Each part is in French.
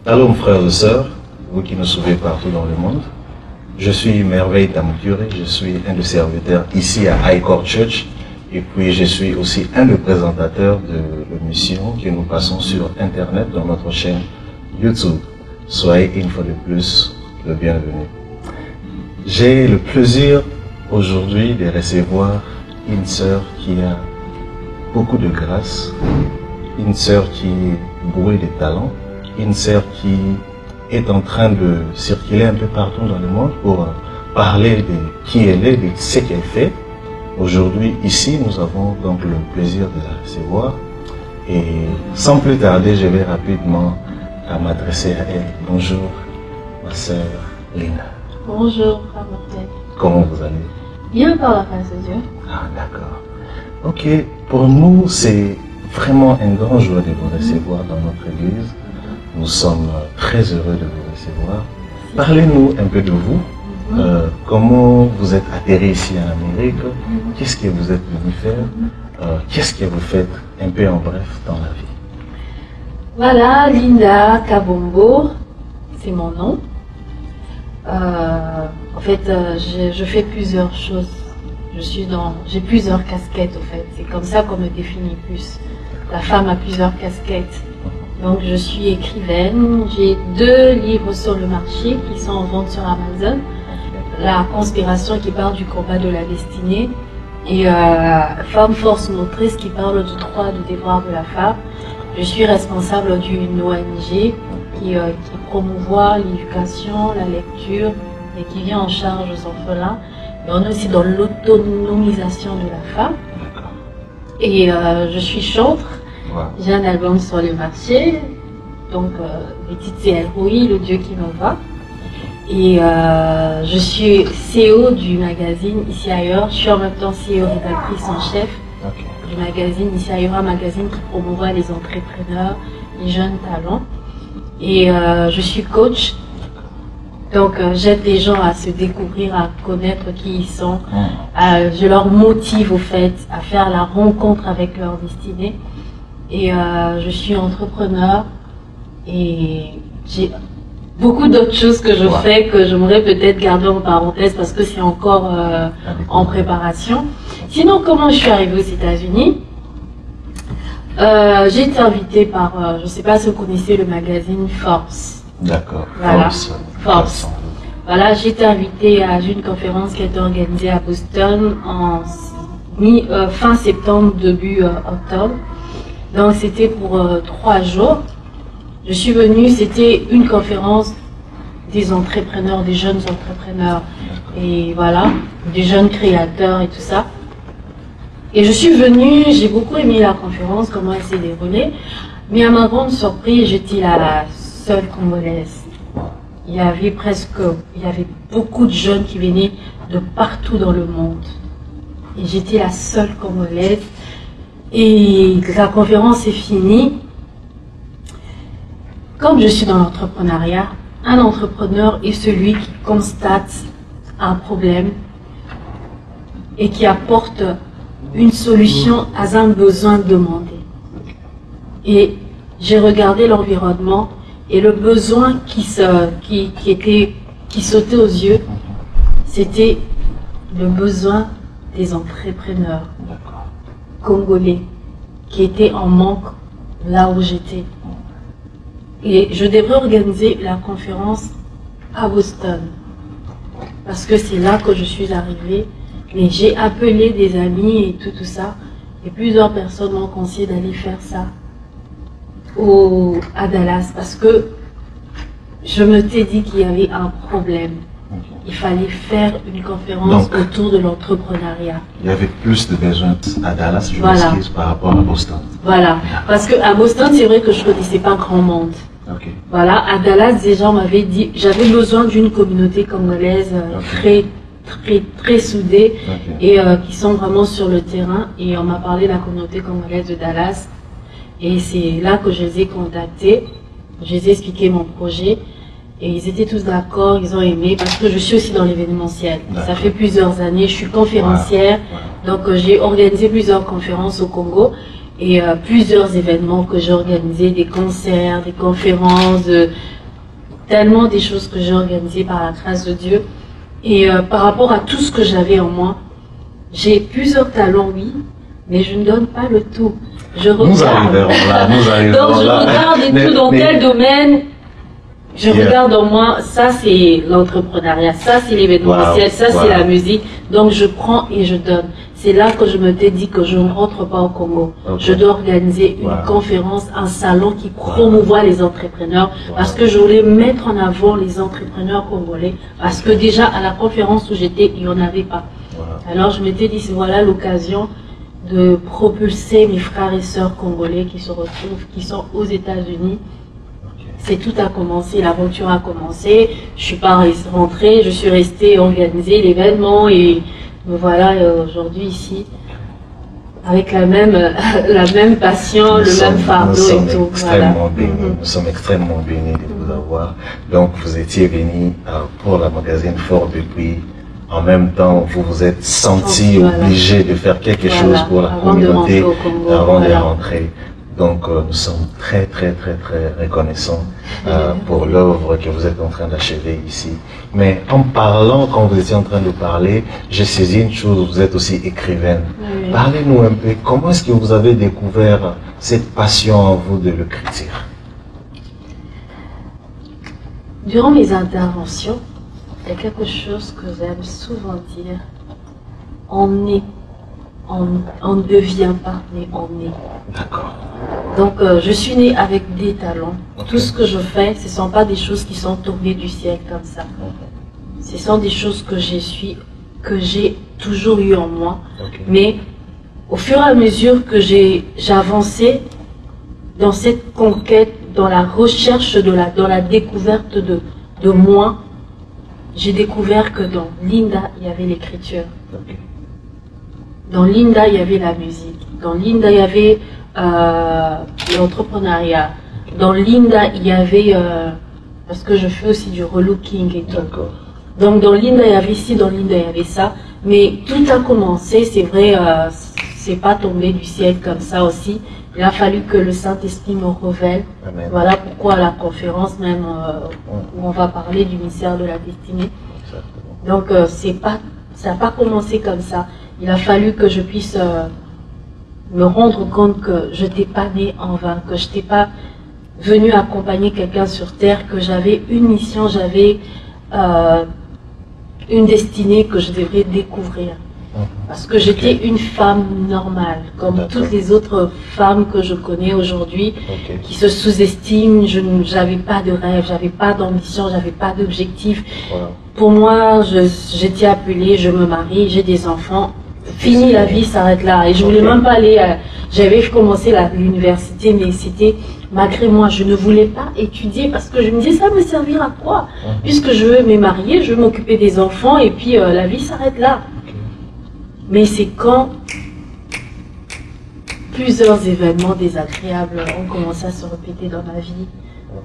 Allô, mes frères et sœurs, vous qui nous suivez partout dans le monde. Je suis Merveille Tamoudure, je suis un des serviteurs ici à Highcourt Church. Et puis, je suis aussi un des présentateurs de l'émission que nous passons sur Internet dans notre chaîne YouTube. Soyez une fois de plus le bienvenu. J'ai le plaisir aujourd'hui de recevoir une sœur qui a beaucoup de grâce, une sœur qui est bourrée de talent, une sœur qui est en train de circuler un peu partout dans le monde pour parler de qui elle est, de ce qu'elle fait. Aujourd'hui, ici, nous avons donc le plaisir de la recevoir. Et sans plus tarder, je vais rapidement m'adresser à elle. Bonjour, ma sœur Linda. Bonjour, frère Martin. Comment vous allez? Bien par la grâce de Dieu. Ah, d'accord. Ok, pour nous, c'est vraiment un grand joie de vous recevoir dans notre église. Nous sommes très heureux de vous recevoir. Parlez-nous un peu de vous. Comment vous êtes atterri ici en Amérique? Qu'est-ce que vous êtes venu faire? Qu'est-ce que vous faites un peu en bref dans la vie? Voilà, Linda Kabombo, c'est mon nom. En fait, je fais plusieurs choses. J'ai plusieurs casquettes, en fait. C'est comme ça qu'on me définit plus. La femme a plusieurs casquettes. Donc, je suis écrivaine. J'ai 2 livres sur le marché qui sont en vente sur Amazon. La conspiration qui parle du combat de la destinée et Femme force motrice qui parle du droit de devoir de la femme. Je suis responsable d'une ONG qui promouvoit l'éducation, la lecture et qui vient en charge aux orphelins. Et on est aussi dans l'autonomisation de la femme. Et je suis chantre. J'ai un album sur le marché. Donc, le titre c'est ROI, le Dieu qui me va. Et je suis CEO du magazine Ici Ailleurs. Je suis en même temps CEO rédactrice en chef du magazine Ici Ailleurs, un magazine qui promouvoit les entrepreneurs, les jeunes talents. Et je suis coach. Donc j'aide les gens à se découvrir, à connaître qui ils sont. Je leur motive au fait à faire la rencontre avec leur destinée. Et je suis entrepreneur et j'ai beaucoup d'autres choses que je fais que j'aimerais peut-être garder en parenthèse parce que c'est encore en préparation. Sinon, comment je suis arrivée aux États-Unis? J'ai été invitée par, je ne sais pas si vous connaissez le magazine Forbes. D'accord. Voilà. Forbes. Voilà, j'ai été invitée à une conférence qui a été organisée à Boston en fin septembre, début octobre. Donc c'était pour 3 jours. Je suis venue, c'était une conférence des entrepreneurs, des jeunes entrepreneurs, et voilà, des jeunes créateurs et tout ça. Et je suis venue, j'ai beaucoup aimé la conférence, comment elle s'est déroulée, mais à ma grande surprise, j'étais la seule Congolaise. Il y avait beaucoup de jeunes qui venaient de partout dans le monde. Et j'étais la seule Congolaise. Et la conférence est finie. Comme je suis dans l'entrepreneuriat, un entrepreneur est celui qui constate un problème et qui apporte une solution à un besoin demandé. Et j'ai regardé l'environnement et le besoin qui sautait aux yeux, c'était le besoin des entrepreneurs congolais qui étaient en manque là où j'étais. Et je devrais organiser la conférence à Boston. Parce que c'est là que je suis arrivée. Mais j'ai appelé des amis et tout ça. Et plusieurs personnes m'ont conseillé d'aller faire ça à Dallas. Parce que je me t'ai dit qu'il y avait un problème. Il fallait faire une conférence autour de l'entrepreneuriat. Il y avait plus de besoins à Dallas, je m'excuse, par rapport à Boston. Voilà. Parce qu'à Boston, c'est vrai que je ne connaissais pas grand monde. Voilà, à Dallas, des gens m'avaient dit, j'avais besoin d'une communauté congolaise très soudée et qui sont vraiment sur le terrain. Et on m'a parlé de la communauté congolaise de Dallas. Et c'est là que je les ai contactés. Je les ai expliqué mon projet. Et ils étaient tous d'accord, ils ont aimé, parce que je suis aussi dans l'événementiel. Ça fait plusieurs années, je suis conférencière. Donc j'ai organisé plusieurs conférences au Congo. Et plusieurs événements que j'ai organisés, des concerts, des conférences, tellement des choses que j'ai organisées par la grâce de Dieu. Et par rapport à tout ce que j'avais en moi, j'ai plusieurs talents, oui, mais je ne donne pas le tout. Je regarde. Nous arriverons là, nous arriverons donc je là. regarde et tout dans quel domaine. Je regarde en moi, ça c'est l'entrepreneuriat, ça c'est l'événementiel, ça c'est la musique. Donc je prends et je donne. C'est là que je me dit que je ne rentre pas au Congo. Je dois organiser une conférence, un salon qui promouvoit les entrepreneurs parce que je voulais mettre en avant les entrepreneurs congolais parce que déjà à la conférence où j'étais, il n'y en avait pas. Alors je m'étais dit, voilà l'occasion de propulser mes frères et sœurs congolais qui se retrouvent, qui sont aux États-Unis. C'est tout a commencé, l'aventure a commencé. Je suis pas rentrée, je suis restée organiser l'événement et me voilà aujourd'hui ici avec la même passion, le même fardeau et tout. Nous sommes extrêmement bénis de vous avoir. Donc vous étiez venu pour la magazine Fort depuis. En même temps, vous vous êtes senti obligé de faire quelque chose pour la communauté avant de rentrer. Donc nous sommes très reconnaissants pour l'œuvre que vous êtes en train d'achever ici. Mais en parlant, quand vous étiez en train de parler, j'ai saisi une chose, vous êtes aussi écrivaine. Oui. Parlez-nous un peu, comment est-ce que vous avez découvert cette passion en vous de l'écriture? Durant mes interventions, il y a quelque chose que j'aime souvent dire. On est. On ne devient pas, mais on est. D'accord. Donc, je suis née avec des talents. Tout ce que je fais, ce ne sont pas des choses qui sont tombées du ciel comme ça. Ce sont des choses que j'ai toujours eues en moi. Mais au fur et à mesure que j'avançais dans cette conquête, dans la recherche, dans la découverte de moi, j'ai découvert que dans Linda, il y avait l'écriture. Dans Linda, il y avait la musique. Dans Linda, il y avait l'entrepreneuriat. Dans Linda, il y avait... parce que je fais aussi du relooking et tout. Donc dans Linda, il y avait ci, dans Linda, il y avait ça. Mais tout a commencé, c'est vrai, c'est pas tombé du ciel comme ça aussi. Il a fallu que le Saint-Esprit me révèle. Amen. Voilà pourquoi la conférence même, où on va parler du mystère de la destinée. Donc ça n'a pas commencé comme ça. Il a fallu que je puisse me rendre compte que je n'étais pas née en vain, que je n'étais pas venue accompagner quelqu'un sur terre, que j'avais une mission, j'avais une destinée que je devais découvrir. Parce que j'étais une femme normale, comme toutes les autres femmes que je connais aujourd'hui, qui se sous-estiment. Je n'avais pas de rêve, j'avais pas d'ambition, j'avais pas d'objectif. Pour moi, j'étais appelée, je me marie, j'ai des enfants. Fini, la vie s'arrête là. Et je voulais même pas aller. J'avais commencé l'université, mais c'était malgré moi. Je ne voulais pas étudier parce que je me disais, ça me servir à quoi? Puisque je veux me marier, je veux m'occuper des enfants et puis la vie s'arrête là. Mais c'est quand plusieurs événements désagréables ont commencé à se répéter dans ma vie.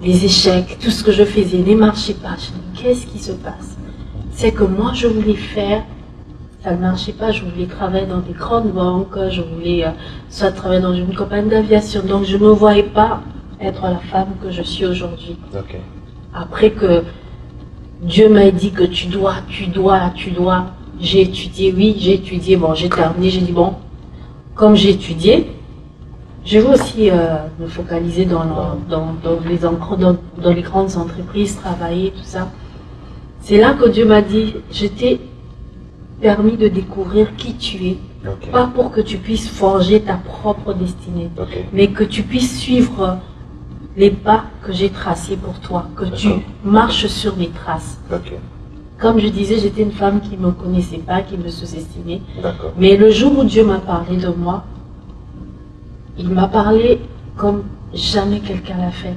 Les échecs, tout ce que je faisais ne marchait pas. Je me dis, qu'est-ce qui se passe? C'est que moi, je voulais faire. Ça ne marchait pas, je voulais travailler dans des grandes banques, je voulais soit travailler dans une compagnie d'aviation, donc je ne me voyais pas être la femme que je suis aujourd'hui. Après que Dieu m'a dit que tu dois, j'ai étudié, oui, j'ai étudié, bon, j'ai terminé, j'ai dit bon, comme j'ai étudié, je veux aussi me focaliser dans les grandes entreprises, travailler, tout ça. C'est là que Dieu m'a dit, je t'ai permis de découvrir qui tu es, pas pour que tu puisses forger ta propre destinée, mais que tu puisses suivre les pas que j'ai tracés pour toi, que tu marches sur mes traces. Comme je disais, j'étais une femme qui ne me connaissait pas, qui me sous-estimait, mais le jour où Dieu m'a parlé de moi, il m'a parlé comme jamais quelqu'un l'a fait.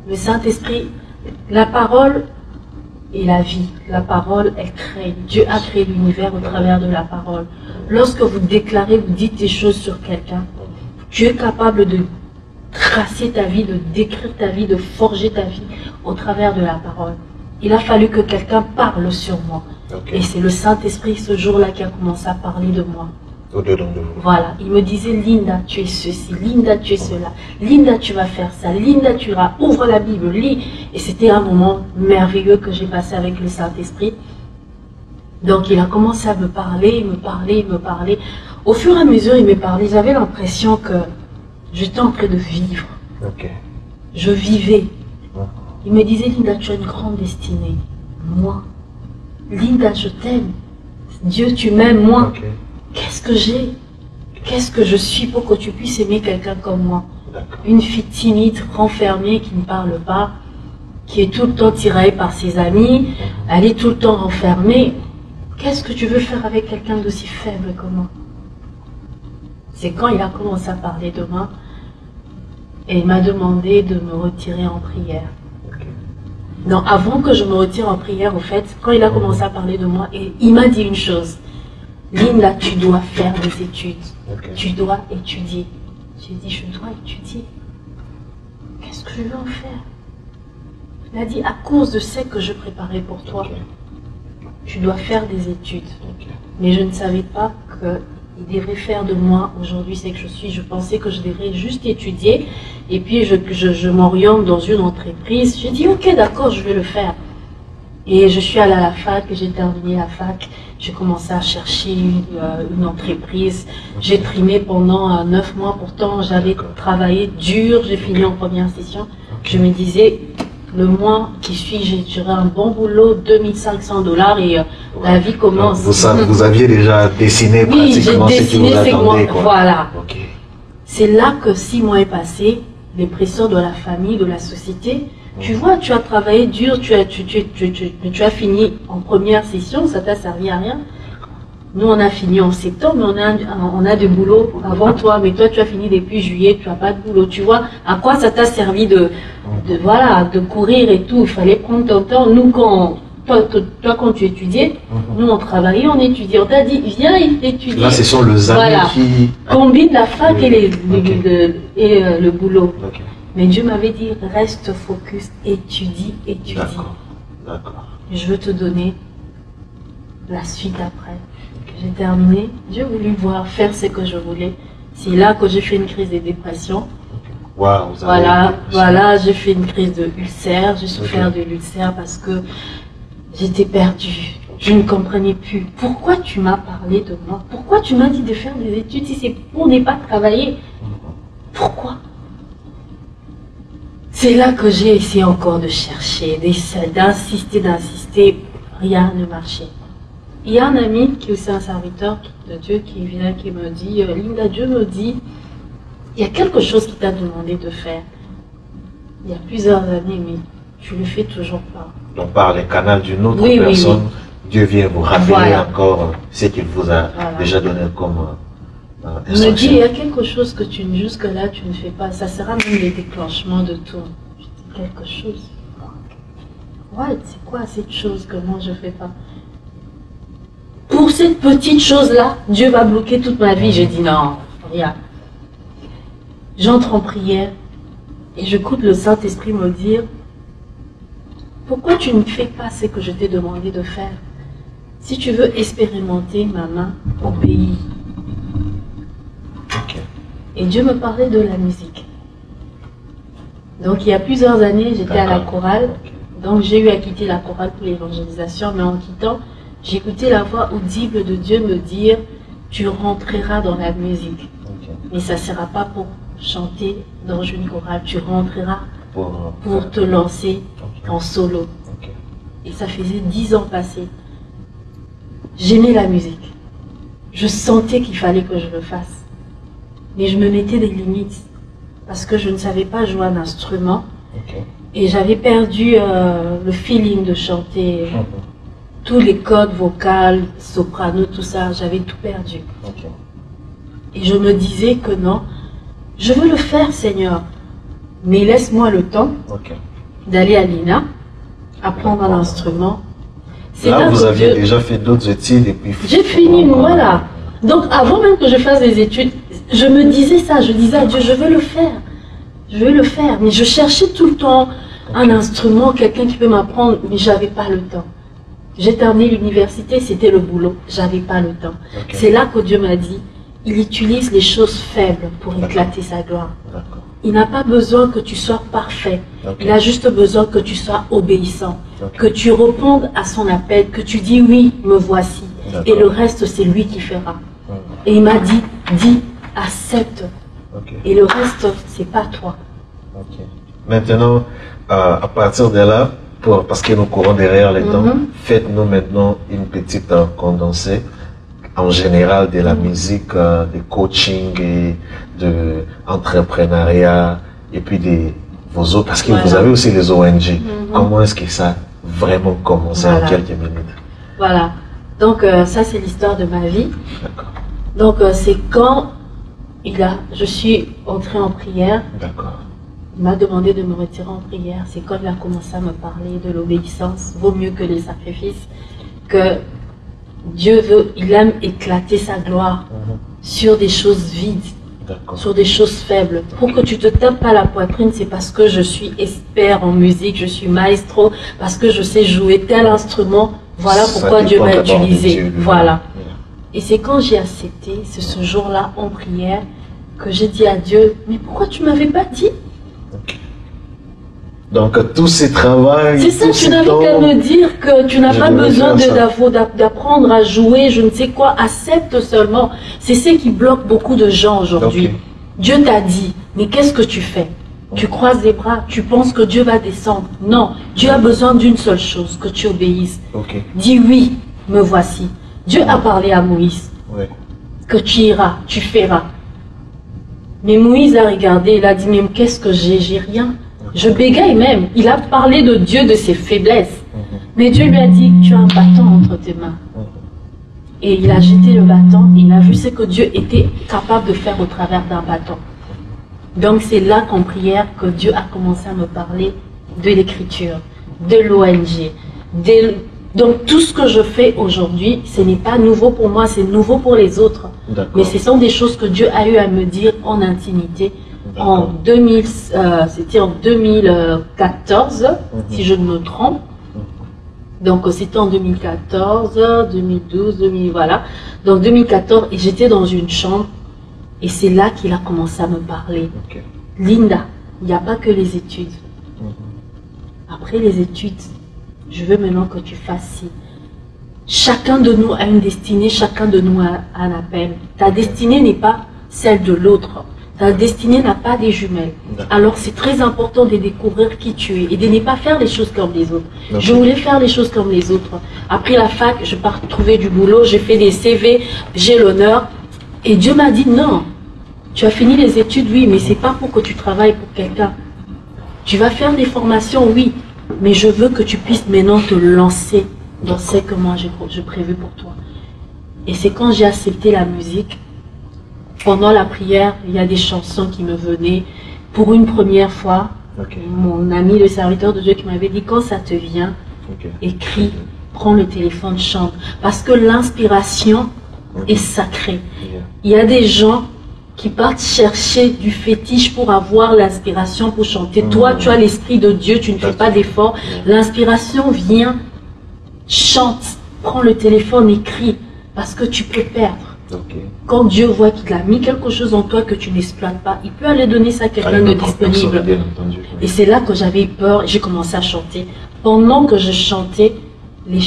Le Saint-Esprit, la parole et la vie. La parole, elle crée. Dieu a créé l'univers au travers de la parole. Lorsque vous déclarez, vous dites des choses sur quelqu'un, tu es capable de tracer ta vie, de décrire ta vie, de forger ta vie au travers de la parole. Il a fallu que quelqu'un parle sur moi. Et c'est le Saint-Esprit ce jour-là qui a commencé à parler de moi. Au-dedans de vous. Voilà, il me disait, Linda, tu es ceci, Linda, tu es cela, Linda, tu vas faire ça, Linda, tu iras, ouvre la Bible, lis. Et c'était un moment merveilleux que j'ai passé avec le Saint-Esprit. Donc il a commencé à me parler, me parler, me parler. Au fur et à mesure, il me parlait, j'avais l'impression que j'étais en train de vivre. Ok. Je vivais. Il me disait, Linda, tu as une grande destinée. Moi. Linda, je t'aime. Dieu, tu m'aimes, moi. Ok. Qu'est-ce que j'ai? Qu'est-ce que je suis pour que tu puisses aimer quelqu'un comme moi? Une fille timide, renfermée, qui ne parle pas, qui est tout le temps tiraillée par ses amis, elle est tout le temps renfermée. Qu'est-ce que tu veux faire avec quelqu'un d'aussi faible que moi? C'est quand il a commencé à parler de moi et il m'a demandé de me retirer en prière. Non, avant que je me retire en prière, au fait, quand il a commencé à parler de moi, et il m'a dit une chose. Linda, tu dois faire des études. Tu dois étudier. J'ai dit, je dois étudier. Qu'est-ce que je vais en faire? Il a dit, à cause de ce que je préparais pour toi, tu dois faire des études. Mais je ne savais pas qu'il devait faire de moi aujourd'hui ce que je suis. Je pensais que je devrais juste étudier et puis je m'oriente dans une entreprise. J'ai dit, ok, d'accord, je vais le faire. Et je suis allée à la fac, j'ai terminé la fac, j'ai commencé à chercher une entreprise. J'ai trimé pendant 9 mois, pourtant j'avais travaillé dur, j'ai fini en première session. Je me disais, le mois qui suit, j'aurai un bon boulot, 2500 $ et la vie commence. Vous aviez déjà dessiné pratiquement ce qui vous attendait, quoi. Voilà. C'est là que 6 mois est passé, les pressions de la famille, de la société. Tu vois, tu as travaillé dur, tu as fini en première session, ça t'a servi à rien. Nous, on a fini en septembre, mais on a du boulot avant toi. Mais toi, tu as fini depuis juillet, tu n'as pas de boulot. Tu vois, à quoi ça t'a servi de courir et tout? Il fallait prendre ton temps. Nous, toi, quand tu étudiais, nous, on travaillait, on étudiait. On t'a dit, viens étudier. Là, ce sont les amis qui... Combine la fac et le boulot. Mais Dieu m'avait dit, reste focus, étudie. D'accord. Je veux te donner la suite après. J'ai terminé, j'ai voulu faire ce que je voulais. C'est là que j'ai fait une crise de dépression. Wow, voilà, j'ai fait une crise de ulcère, j'ai souffert de l'ulcère parce que j'étais perdue. Je ne comprenais plus. Pourquoi tu m'as parlé de moi? Pourquoi tu m'as dit de faire des études si c'est pour ne pas travailler? Pourquoi? C'est là que j'ai essayé encore de chercher, d'insister, rien ne marchait. Il y a un ami qui est aussi un serviteur de Dieu qui vient, qui me dit, Linda, Dieu me dit, il y a quelque chose qu'il t'a demandé de faire. Il y a plusieurs années, mais tu le fais toujours pas. Donc par les canaux d'une autre personne, Dieu vient vous rappeler encore ce qu'il vous a déjà donné comme il me dit, il y a quelque chose que jusque-là tu ne fais pas. Ça sera même le déclenchement de tout. Je dis, quelque chose. Ouais, c'est quoi cette chose que moi je ne fais pas? Pour cette petite chose-là, Dieu va bloquer toute ma vie. Je dis non, regarde. J'entre en prière et j'écoute le Saint-Esprit me dire, pourquoi tu ne fais pas ce que je t'ai demandé de faire? Si tu veux expérimenter ma main au pays. Et Dieu me parlait de la musique. Donc il y a plusieurs années, j'étais à la chorale. Donc j'ai eu à quitter la chorale pour l'évangélisation, mais en quittant, j'écoutais la voix audible de Dieu me dire, tu rentreras dans la musique. Mais ça ne sera pas pour chanter dans une chorale, tu rentreras pour te lancer en solo. Et ça faisait 10 ans passés. J'aimais la musique. Je sentais qu'il fallait que je le fasse. Mais je me mettais des limites parce que je ne savais pas jouer un instrument. Et j'avais perdu le feeling de chanter. Tous les codes vocales, soprano, tout ça, j'avais tout perdu. Et je me disais que non, je veux le faire, Seigneur, mais laisse-moi le temps d'aller à l'INA, apprendre un instrument. Là, vous aviez déjà fait d'autres études et puis... J'ai fini, voilà. Donc, avant même que je fasse des études, je me disais ça, je disais à Dieu, je veux le faire. Je veux le faire, mais je cherchais tout le temps un instrument, quelqu'un qui peut m'apprendre, mais je n'avais pas le temps. J'ai terminé l'université, c'était le boulot, j'avais pas le temps. C'est là que Dieu m'a dit, il utilise les choses faibles pour éclater sa gloire. D'accord. Il n'a pas besoin que tu sois parfait. Il a juste besoin que tu sois obéissant, que tu répondes à son appel, que tu dis oui, me voici. Et le reste, c'est lui qui fera. Et il m'a dit, dis, accepte. Et le reste, c'est pas toi. Maintenant, à partir de là, parce que nous courons derrière les temps, faites-nous maintenant une petite condensée en général de la musique, de coaching et de entrepreneuriat et puis de vos autres, parce que vous avez aussi les ONG. Comment est-ce que ça a vraiment commencé en quelques minutes? Voilà. Donc ça c'est l'histoire de ma vie. D'accord. Donc c'est quand je suis entrée en prière. D'accord. Il m'a demandé de me retirer en prière. C'est quand il a commencé à me parler de l'obéissance. Vaut mieux que les sacrifices. Que Dieu veut, il aime éclater sa gloire sur des choses vides, sur des choses faibles. Pour que tu te tapes pas la poitrine, c'est parce que je suis expert en musique, je suis maestro, parce que je sais jouer tel instrument. Voilà pourquoi Dieu m'a utilisé. Voilà. Et c'est quand j'ai accepté, c'est ce jour-là en prière, que j'ai dit à Dieu, mais pourquoi tu m'avais pas dit? Donc tout ce travail... C'est ça, tu n'avais qu'à me dire que tu n'as pas besoin d'apprendre à jouer, je ne sais quoi, accepte seulement. C'est ce qui bloque beaucoup de gens aujourd'hui. Dieu t'a dit, mais qu'est-ce que tu fais? Tu croises les bras, tu penses que Dieu va descendre. Non, Dieu a besoin d'une seule chose, que tu obéisses. Dis oui, me voici. Dieu a parlé à Moïse, que tu iras, tu feras. Mais Moïse a regardé, il a dit, mais qu'est-ce que j'ai rien. Je bégaye même. Il a parlé de Dieu, de ses faiblesses. Mais Dieu lui a dit, tu as un bâton entre tes mains. Et il a jeté le bâton et il a vu ce que Dieu était capable de faire au travers d'un bâton. Donc c'est là qu'en prière que Dieu a commencé à me parler de l'écriture, de l'ONG. Donc tout ce que je fais aujourd'hui, ce n'est pas nouveau pour moi, c'est nouveau pour les autres. Mais ce sont des choses que Dieu a eu à me dire en intimité. C'était en 2014, si je ne me trompe. Donc c'était en 2014, 2012, voilà. Donc 2014, et j'étais dans une chambre, et c'est là qu'il a commencé à me parler. Linda, il n'y a pas que les études. Après les études, je veux maintenant que tu fasses ci. Chacun de nous a une destinée, chacun de nous a un appel. Ta destinée n'est pas celle de l'autre. Ta destinée n'a pas des jumelles. Alors c'est très important de découvrir qui tu es et de ne pas faire les choses comme les autres. Je voulais faire les choses comme les autres. Après la fac, je pars trouver du boulot, j'ai fait des CV, j'ai l'honneur. Et Dieu m'a dit non, tu as fini les études, oui, mais c'est pas pour que tu travailles pour quelqu'un. Tu vas faire des formations, oui, mais je veux que tu puisses maintenant te lancer dans ce que moi j'ai prévu pour toi. Et c'est quand j'ai accepté la musique. Pendant la prière, il y a des chansons qui me venaient. Pour une première fois, mon ami, le serviteur de Dieu, qui m'avait dit, quand ça te vient, écris, prends le téléphone, chante. Parce que l'inspiration est sacrée. Il y a des gens qui partent chercher du fétiche pour avoir l'inspiration pour chanter. Toi, tu as l'esprit de Dieu, tu ne fais pas d'effort. L'inspiration vient, chante, prends le téléphone, écris, parce que tu peux perdre. Quand Dieu voit qu'il a mis quelque chose en toi que tu n'exploites pas, il peut aller donner ça à quelqu'un de disponible. Et c'est là que j'avais peur, j'ai commencé à chanter. Pendant que je chantais, les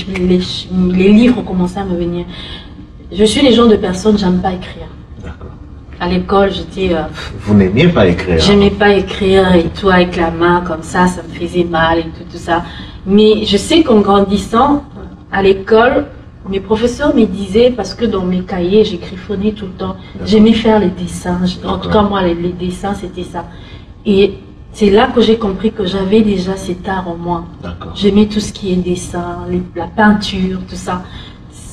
livres ont commencé à me venir. Je suis le genre de personne, j'aime pas écrire. À l'école, j'étais... Vous n'aimiez pas écrire? J'aimais pas écrire et tout avec la main comme ça me faisait mal et tout ça. Mais je sais qu'en grandissant, à l'école, mes professeurs me disaient, parce que dans mes cahiers, j'écrivais tout le temps, j'aimais faire les dessins. En tout cas, moi, les dessins, c'était ça. Et c'est là que j'ai compris que j'avais déjà cet art en moi. J'aimais tout ce qui est dessin, la peinture, tout ça.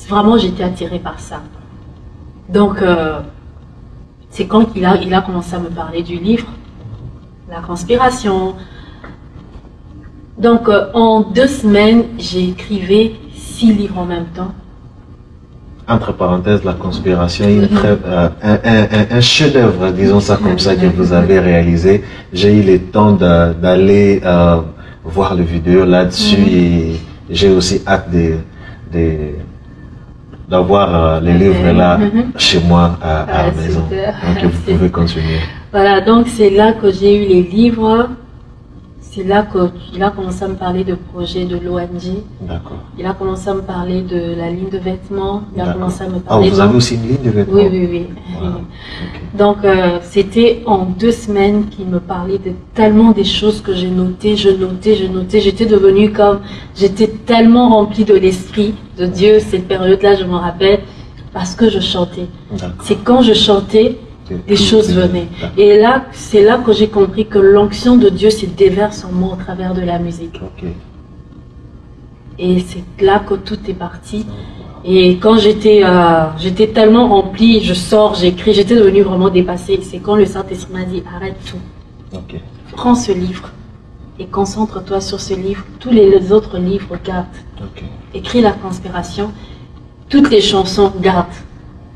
Vraiment, j'étais attirée par ça. Donc, c'est quand il a commencé à me parler du livre, La Conspiration. Donc, en 2 semaines, j'ai écrivé 6 livres en même temps. Entre parenthèses, La Conspiration, un chef-d'œuvre, disons ça comme ça, que vous avez réalisé. J'ai eu le temps d'aller voir le vidéo là-dessus et j'ai aussi hâte d'avoir les livres là chez moi à la maison. Donc vous pouvez continuer. Voilà, donc c'est là que j'ai eu les livres. C'est là qu'il a commencé à me parler de projet de l'ONG. D'accord. Il a commencé à me parler de la ligne de vêtements. Il a commencé à me parler. Ah, vous avez aussi une ligne de vêtements? Oui, oui, oui. Wow. Okay. Donc, c'était en 2 semaines qu'il me parlait de tellement des choses que j'ai notées, je notais. J'étais devenue j'étais tellement remplie de l'esprit de Dieu, cette période-là, je me rappelle, parce que je chantais. C'est quand je chantais, des choses venaient. Et là, c'est là que j'ai compris que l'onction de Dieu se déverse en moi au travers de la musique. Okay. Et c'est là que tout est parti. Et quand j'étais tellement remplie, je sors, j'écris, j'étais devenue vraiment dépassée. C'est quand le Saint-Esprit m'a dit, arrête tout. Okay. Prends ce livre et concentre-toi sur ce livre. Tous les autres livres, garde. Okay. Écris la conspiration. Toutes les chansons, garde.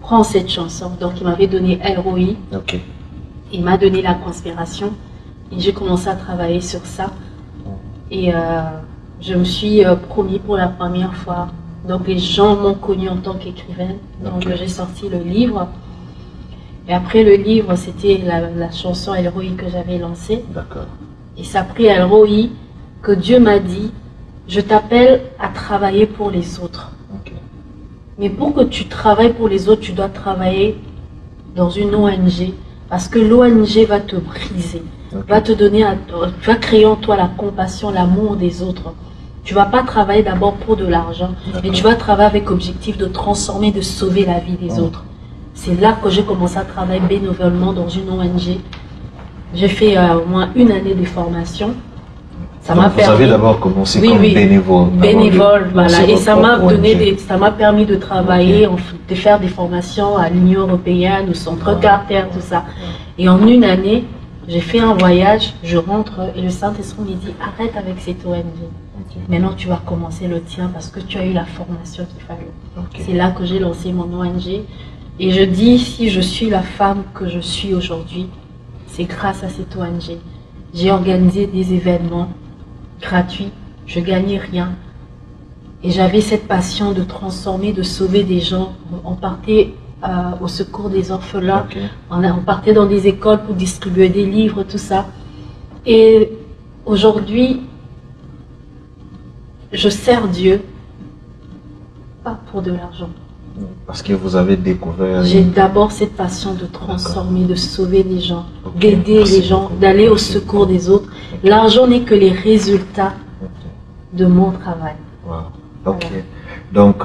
Prends cette chanson. Donc il m'avait donné ROI. Okay. Il m'a donné la conspiration. Et j'ai commencé à travailler sur ça. Et je me suis promis pour la première fois. Donc les gens m'ont connue en tant qu'écrivaine. Donc okay. J'ai sorti le livre. Et après le livre, c'était la chanson ROI que j'avais lancée. D'accord. Et c'est après ROI que Dieu m'a dit, je t'appelle à travailler pour les autres. Okay. Mais pour que tu travailles pour les autres, tu dois travailler dans une ONG. Parce que l'ONG va te briser. Okay. Va te donner, va créer en toi la compassion, l'amour des autres. Tu ne vas pas travailler d'abord pour de l'argent, mais tu vas travailler avec objectif de transformer, de sauver la vie des autres. C'est là que j'ai commencé à travailler bénévolement dans une ONG. J'ai fait au moins 1 année de formation. Ça m'a permis. Vous avez d'abord commencé comme bénévole. Bénévole, voilà. Et ça m'a permis de travailler, de faire des formations à l'Union européenne, au Centre Carter, tout ça. Et en 1 année, j'ai fait un voyage, je rentre et le Saint-Esprit me dit, arrête avec cette ONG. Okay. Maintenant, tu vas commencer le tien parce que tu as eu la formation qu'il fallait. Okay. C'est là que j'ai lancé mon ONG. Et je dis, si je suis la femme que je suis aujourd'hui, c'est grâce à cette ONG. J'ai organisé des événements gratuits, je gagnais rien. Et j'avais cette passion de transformer, de sauver des gens. On partait au secours des orphelins, okay. on partait dans des écoles pour distribuer des livres, tout ça. Et aujourd'hui, je sers Dieu, pas pour de l'argent. Parce que vous avez découvert... J'ai d'abord cette passion de transformer, de sauver les gens, d'aider les gens, d'aller au secours des autres. L'argent n'est que les résultats de mon travail. Wow. Ok. Voilà. Donc,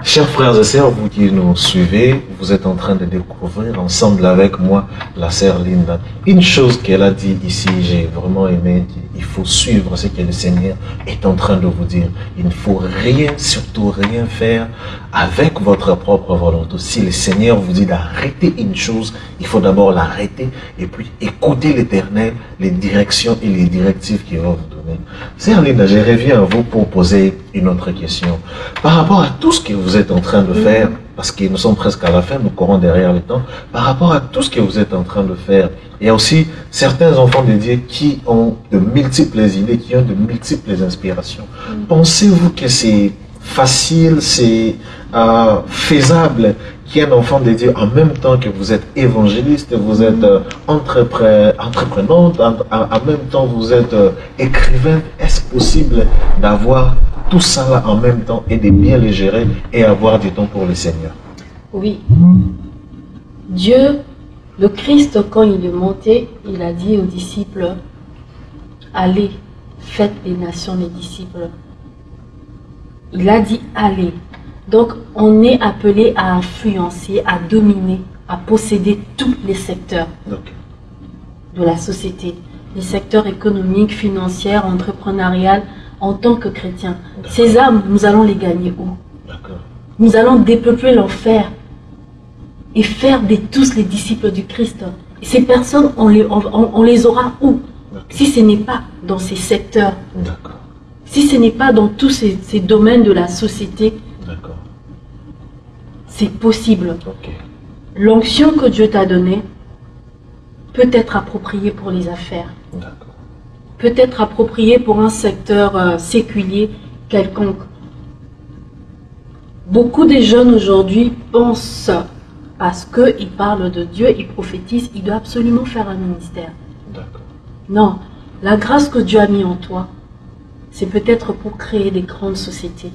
chers frères et sœurs, vous qui nous suivez, vous êtes en train de découvrir ensemble avec moi la sœur Linda. Une chose qu'elle a dit ici, j'ai vraiment aimé, il faut suivre ce que le Seigneur est en train de vous dire. Il ne faut rien, surtout rien faire avec votre propre volonté. Si le Seigneur vous dit d'arrêter une chose, il faut d'abord l'arrêter et puis écouter l'Éternel, les directions et les directives qu'il va vous donner. Sœur Linda, je reviens à vous pour poser une autre question. Par rapport à tout ce que vous êtes en train de faire, parce que nous sommes presque à la fin, nous courons derrière le temps, par rapport à tout ce que vous êtes en train de faire, il y a aussi certains enfants de Dieu qui ont de multiples idées, qui ont de multiples inspirations. Pensez-vous que c'est facile, c'est faisable qu'un enfant de Dieu, en même temps que vous êtes évangéliste, vous êtes entreprenante, en même temps vous êtes écrivain, est-ce possible d'avoir tout ça là en même temps et de bien les gérer et avoir du temps pour le Seigneur? Oui. Dieu, le Christ, quand il est monté, il a dit aux disciples, allez, faites les nations les disciples. Il a dit allez. Donc on est appelé à influencer, à dominer, à posséder tous les secteurs de la société. Les secteurs économiques, financiers, entrepreneurial, en tant que chrétiens. Ces âmes, nous allons les gagner où? Nous allons dépeupler l'enfer et faire de tous les disciples du Christ. Et ces personnes, on les aura où? Si ce n'est pas dans ces secteurs, si ce n'est pas dans tous ces domaines de la société, c'est possible. L'onction que Dieu t'a donnée peut être appropriée pour les affaires. Peut être appropriée pour un secteur séculier quelconque. Beaucoup de jeunes aujourd'hui pensent, parce qu'ils parlent de Dieu, ils prophétisent, ils doivent absolument faire un ministère. Non, la grâce que Dieu a mis en toi, c'est peut-être pour créer des grandes sociétés,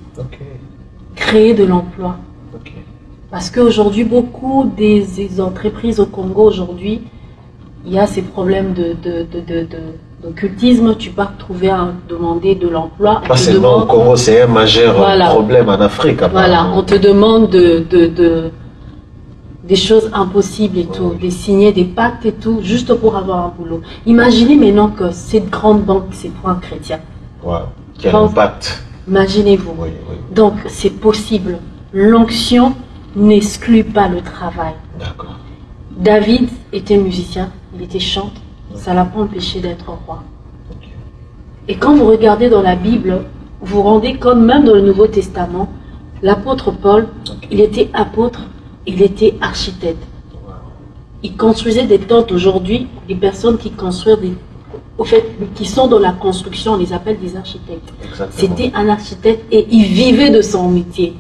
créer de l'emploi. Parce qu'aujourd'hui, beaucoup des entreprises au Congo, aujourd'hui, il y a ces problèmes d'occultisme. Tu pars demander de l'emploi. Pas seulement au Congo, c'est un majeur problème en Afrique. Voilà, on te demande des choses impossibles et tout, de signer des pactes et tout, juste pour avoir un boulot. Imaginez maintenant que cette grande banque, c'est pour un chrétien. Quel impact. Imaginez-vous. Donc, c'est possible. L'onction n'exclut pas le travail. David était musicien, il était chanteur, ça l'a pas empêché d'être roi. Et quand vous regardez dans la Bible, vous vous rendez compte, même dans le Nouveau Testament, l'apôtre Paul, il était apôtre, il était architecte. Il construisait des tentes. Aujourd'hui, les personnes qui construisent qui sont dans la construction, on les appelle des architectes. C'était un architecte et il vivait de son métier.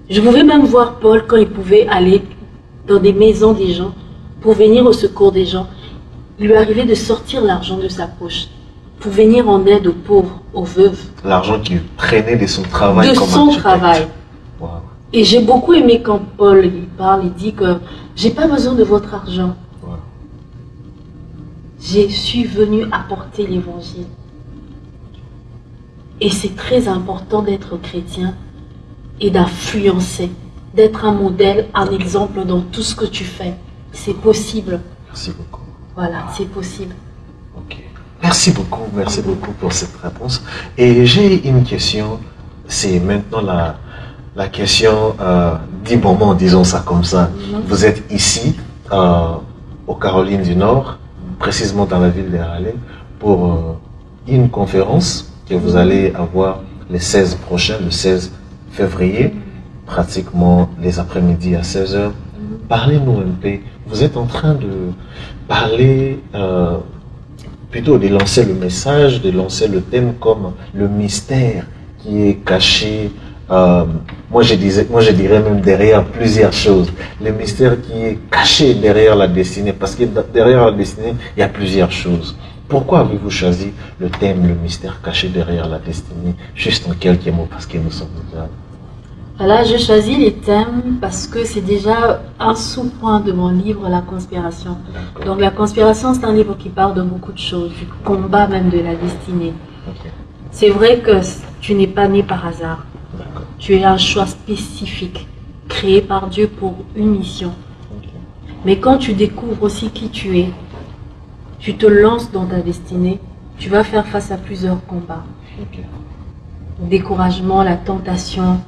Je pouvais même voir Paul quand il pouvait aller dans des maisons des gens pour venir au secours des gens. Il lui arrivait de sortir l'argent de sa poche pour venir en aide aux pauvres, aux veuves. L'argent qu'il prenait de son travail. De son travail. Et j'ai beaucoup aimé quand Paul il parle, il dit que j'ai pas besoin de votre argent. Je suis venu apporter l'évangile. Et c'est très important d'être chrétien et d'influencer, d'être un modèle, un exemple dans tout ce que tu fais. C'est possible. Merci beaucoup. Voilà, c'est possible. Merci beaucoup pour cette réponse. Et j'ai une question, c'est maintenant la question du moment, disons ça comme ça. Vous êtes ici, aux Carolines du Nord, précisément dans la ville de Raleigh, pour une conférence que vous allez avoir le 16 prochain, le 16 février, pratiquement les après-midi à 16h. Parlez-nous un peu. Vous êtes en train de parler, plutôt de lancer le message, de lancer le thème comme le mystère qui est caché. Moi je dirais même derrière plusieurs choses. Le mystère qui est caché derrière la destinée, parce que derrière la destinée, il y a plusieurs choses. Pourquoi avez-vous choisi le thème, le mystère caché derrière la destinée, juste en quelques mots, parce que nous sommes déjà... Là, j'ai choisi les thèmes parce que c'est déjà un sous-point de mon livre, La Conspiration. Donc La Conspiration, c'est un livre qui parle de beaucoup de choses, du combat même de la destinée. C'est vrai que tu n'es pas né par hasard. Tu es un choix spécifique, créé par Dieu pour une mission. Mais quand tu découvres aussi qui tu es, tu te lances dans ta destinée, tu vas faire face à plusieurs combats. Le découragement, la tentation.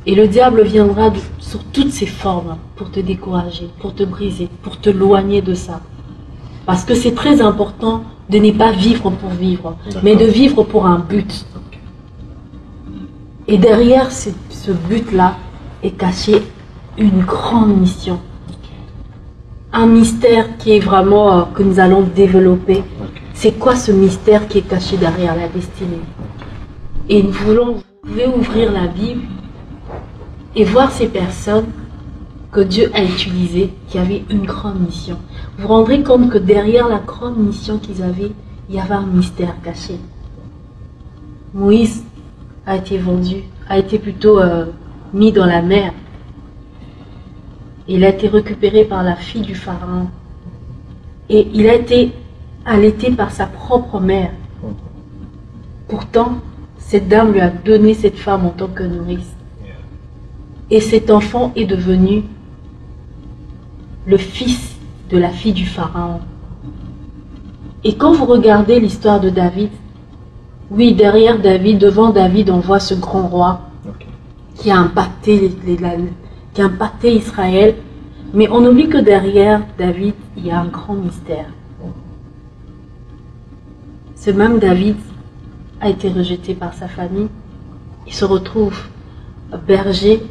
Et le diable viendra sur toutes ses formes pour te décourager, pour te briser, pour te loigner de ça. Parce que c'est très important de ne pas vivre pour vivre, mais de vivre pour un but. Et derrière ce but-là est caché une grande mission. Un mystère qui est vraiment, que nous allons développer. C'est quoi ce mystère qui est caché derrière la destinée? Et vous pouvez ouvrir la Bible et voir ces personnes que Dieu a utilisées, qui avaient une grande mission. Vous vous rendrez compte que derrière la grande mission qu'ils avaient, il y avait un mystère caché. Moïse a été vendu, a été plutôt mis dans la mer. Il a été récupéré par la fille du pharaon. Et il a été allaité par sa propre mère. Pourtant, cette dame lui a donné cette femme en tant que nourrice. Et cet enfant est devenu le fils de la fille du pharaon. Et quand vous regardez l'histoire de David, oui, derrière David, devant David, on voit ce grand roi qui a impacté Israël. Mais on oublie que derrière David, il y a un grand mystère. Ce même David a été rejeté par sa famille. Il se retrouve berger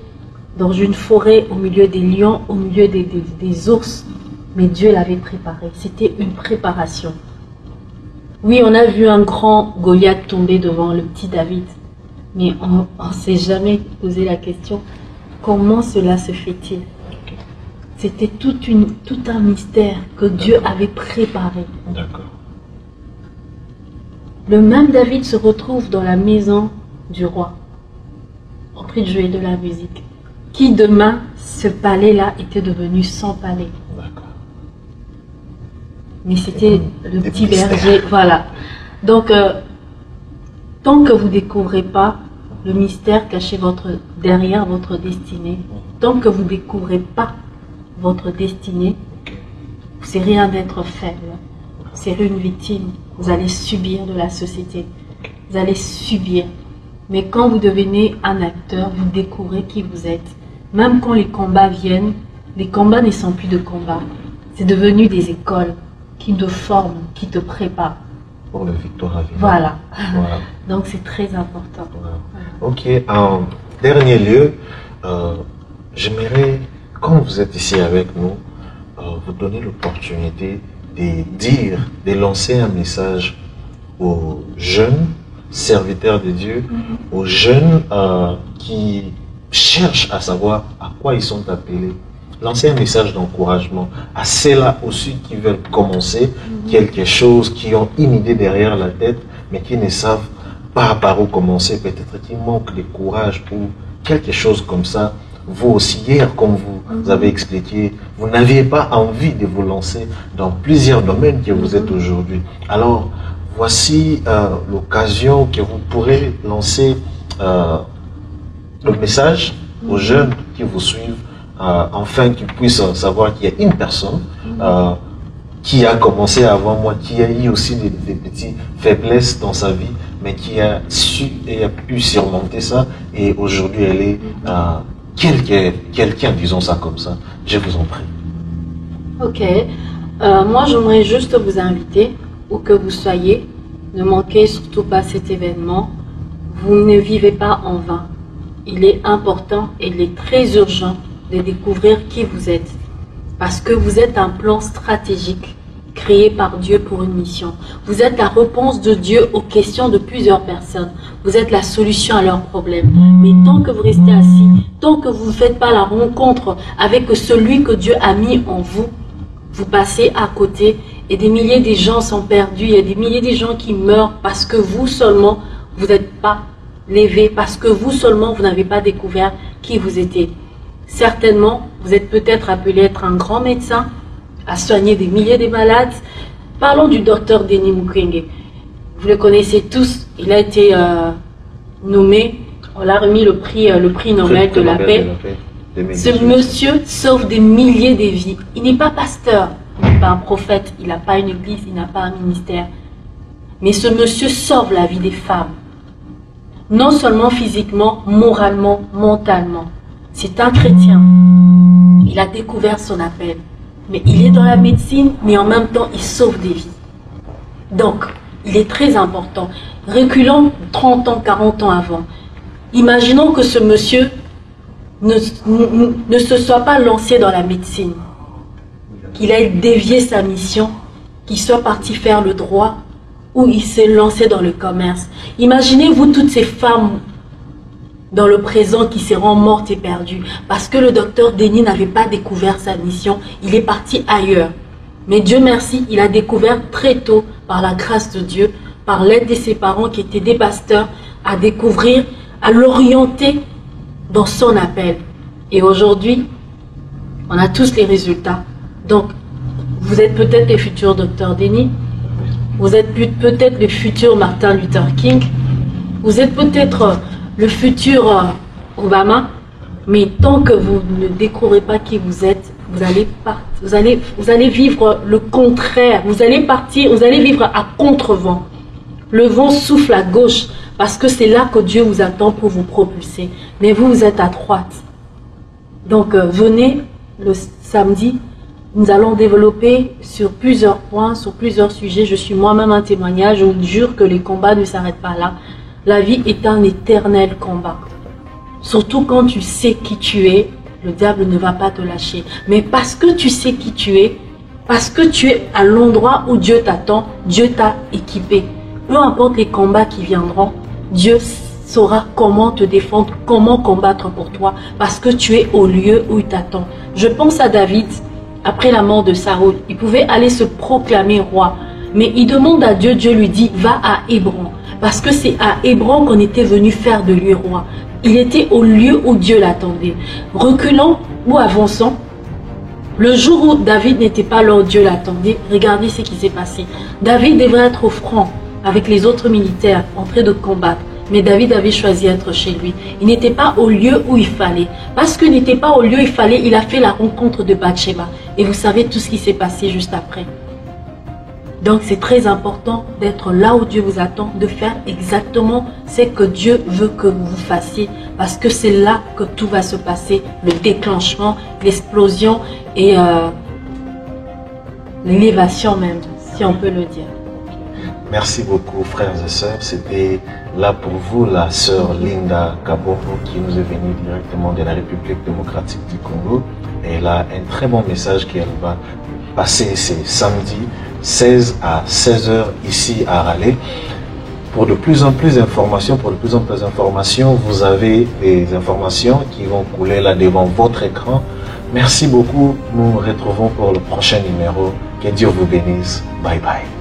dans une forêt au milieu des lions, au milieu des ours. Mais Dieu l'avait préparé. C'était une préparation. Oui, on a vu un grand Goliath tomber devant le petit David. Mais on ne s'est jamais posé la question, comment cela se fait-il? C'était tout un mystère que Dieu avait préparé. D'accord. Le même David se retrouve dans la maison du roi, en train de jouer de la musique. Qui demain, ce palais-là était devenu sans palais. D'accord. Mais c'était le Des petit mystères. berger, voilà. Donc, tant que vous ne découvrez pas le mystère caché derrière votre destinée, tant que vous ne découvrez pas votre destinée, c'est rien d'être faible, c'est une victime. Vous allez subir de la société, vous allez subir. Mais quand vous devenez un acteur, vous découvrez qui vous êtes. Même quand les combats viennent, les combats ne sont plus de combats. C'est devenu des écoles qui te forment, qui te préparent. Pour le victoire à venir. Voilà. Voilà. Donc c'est très important. Voilà. Ok, en dernier lieu, j'aimerais, comme vous êtes ici avec nous, vous donner l'opportunité de lancer un message aux jeunes serviteurs de Dieu, aux jeunes qui cherchent à savoir à quoi ils sont appelés. Lancer un message d'encouragement à ceux-là aussi qui veulent commencer quelque chose, qui ont une idée derrière la tête, mais qui ne savent pas par où commencer. Peut-être qu'ils manquent de courage ou quelque chose comme ça. Vous aussi, hier, comme vous avez expliqué, vous n'aviez pas envie de vous lancer dans plusieurs domaines que vous êtes aujourd'hui. Alors, voici l'occasion que vous pourrez lancer le message aux jeunes qui vous suivent, afin qu'ils puissent savoir qu'il y a une personne qui a commencé avant moi, qui a eu aussi des petites faiblesses dans sa vie, mais qui a su et a pu surmonter ça, et aujourd'hui elle est quelqu'un, disons ça comme ça. Je vous en prie. Ok. Moi, j'aimerais juste vous inviter, où que vous soyez, ne manquez surtout pas cet événement. Vous ne vivez pas en vain. Il est important et il est très urgent de découvrir qui vous êtes. Parce que vous êtes un plan stratégique créé par Dieu pour une mission. Vous êtes la réponse de Dieu aux questions de plusieurs personnes. Vous êtes la solution à leurs problèmes. Mais tant que vous restez assis, tant que vous ne faites pas la rencontre avec celui que Dieu a mis en vous, vous passez à côté et des milliers de gens sont perdus. Il y a des milliers de gens qui meurent parce que vous seulement, vous n'êtes pas levé, parce que vous seulement, vous n'avez pas découvert qui vous étiez. Certainement, vous êtes peut-être appelé à être un grand médecin, à soigner des milliers de malades. Parlons du docteur Denis Mukwege. Vous le connaissez tous. Il a été nommé, on l'a remis le prix Nobel de la paix. Ce monsieur sauve des milliers de vies. Il n'est pas pasteur, il n'est pas un prophète, il n'a pas une église, il n'a pas un ministère. Mais ce monsieur sauve la vie des femmes. Non seulement physiquement, moralement, mentalement. C'est un chrétien. Il a découvert son appel. Mais il est dans la médecine, mais en même temps, il sauve des vies. Donc, il est très important. Reculons 30 ans, 40 ans avant. Imaginons que ce monsieur ne se soit pas lancé dans la médecine. Qu'il ait dévié sa mission, qu'il soit parti faire le droit, ou il s'est lancé dans le commerce. Imaginez-vous toutes ces femmes dans le présent qui seront mortes et perdues parce que le docteur Denis n'avait pas découvert sa mission, il est parti ailleurs. Mais Dieu merci, il a découvert très tôt, par la grâce de Dieu, par l'aide de ses parents qui étaient des pasteurs, à découvrir, à l'orienter dans son appel. Et aujourd'hui, on a tous les résultats. Donc, vous êtes peut-être le futur docteur Denis, vous êtes peut-être le futur Martin Luther King, vous êtes peut-être le futur Obama, mais tant que vous ne découvrez pas qui vous êtes, vous allez vivre le contraire, vous allez vivre à contre-vent. Le vent souffle à gauche parce que c'est là que Dieu vous attend pour vous propulser. Mais vous êtes à droite. Donc venez le samedi, nous allons développer sur plusieurs points, sur plusieurs sujets. Je suis moi-même un témoignage, je vous jure que les combats ne s'arrêtent pas là. La vie est un éternel combat. Surtout quand tu sais qui tu es, le diable ne va pas te lâcher. Mais parce que tu sais qui tu es, parce que tu es à l'endroit où Dieu t'attend, Dieu t'a équipé. Peu importe les combats qui viendront, Dieu saura comment te défendre, comment combattre pour toi, parce que tu es au lieu où il t'attend. Je pense à David, après la mort de Saoul, il pouvait aller se proclamer roi, mais il demande à Dieu, Dieu lui dit, va à Hébron, parce que c'est à Hébron qu'on était venu faire de lui roi. Il était au lieu où Dieu l'attendait. Reculons ou avançons, le jour où David n'était pas là où Dieu l'attendait, regardez ce qui s'est passé. David devrait être au front avec les autres militaires en train de combattre. Mais David avait choisi d'être chez lui. Il n'était pas au lieu où il fallait. Parce qu'il n'était pas au lieu où il fallait, il a fait la rencontre de Bathsheba. Et vous savez tout ce qui s'est passé juste après. Donc c'est très important d'être là où Dieu vous attend, de faire exactement ce que Dieu veut que vous fassiez. Parce que c'est là que tout va se passer. Le déclenchement, l'explosion et l'élévation même, si on peut le dire. Merci beaucoup, frères et sœurs. C'était là pour vous la sœur Linda Kabongo qui nous est venue directement de la République démocratique du Congo. Elle a un très bon message qu'elle va passer ce samedi 16 à 16h ici à Raleigh. Pour de plus en plus d'informations, vous avez des informations qui vont couler là devant votre écran. Merci beaucoup. Nous nous retrouvons pour le prochain numéro. Que Dieu vous bénisse. Bye bye.